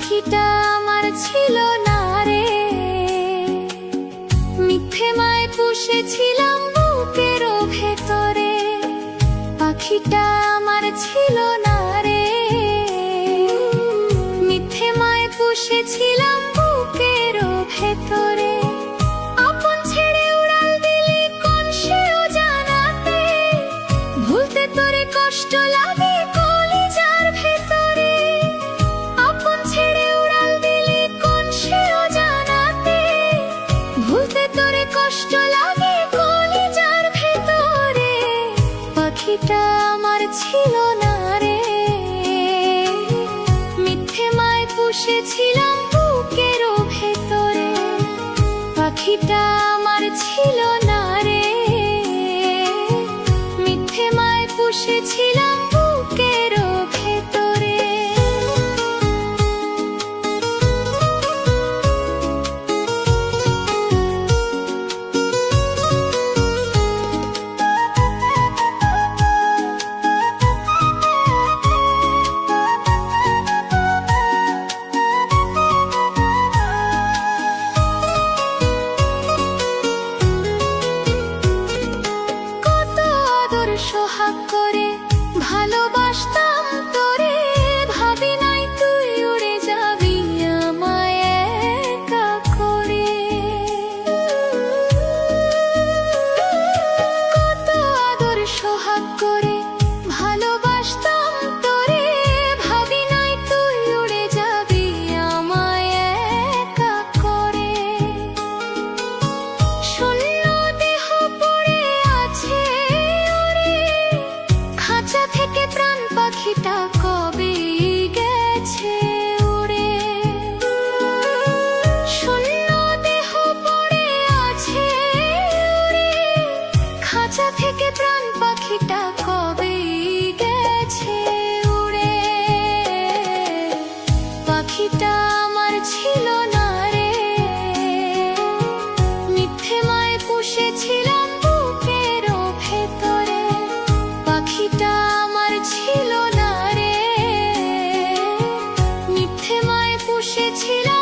পাখিটা আমার ছিল না রে, মিথ্যে মায় পুষেছিলাম বুকের ভেতরে। পাখিটা আমার ছিল না রে, মিথ্যে মায় পুষেছিলাম বুকের ভেতরে। আপন ছেড়ে উড়াল দিলি কোন সে অজানাতে, ভুলতে তোরে কষ্ট লাগে কলিজার ভেতরে। আপন ছেড়ে উড়াল দিলি কোন সে অজানাতে, ভুলতে তোরে কষ্ট লাগে কলিজার ভেতরে। পাখিটা আমার ছিল না রে, মিথ্যে মায় পুষেছিলাম বুকের ভেতরে। পাখিটা আমার ছিল না রে, মিথ্যে মায় পুষেছিলাম বুকের ভেতরে। সোহাগ করে ভালোবাসতাম তোরে, ভাবি নাই তুই উড়ে যাবি আমায় একা করে। কত আদর সোহাগ করে ভালোবাসতাম তোরে, ভাবি নাই তুই উড়ে যাবি আমায় একা করে। শূন্য দেহ পড়ে আছে খাঁচা থেকে, প্রাণ পাখিটা কবে গেছে উড়ে। শূন্য দেহ পড়ে আছে উড়ে, খাঁচা থেকে প্রাণ পাখিটা কবে গেছে উড়ে। পাখিটা আমার ছিল না রে, মিথ্যে মায় পুষেছিলাম বুকের ভেতরে। পাখিটা আমার ছিল না রে, মিথ্যে মায় পুষেছিলাম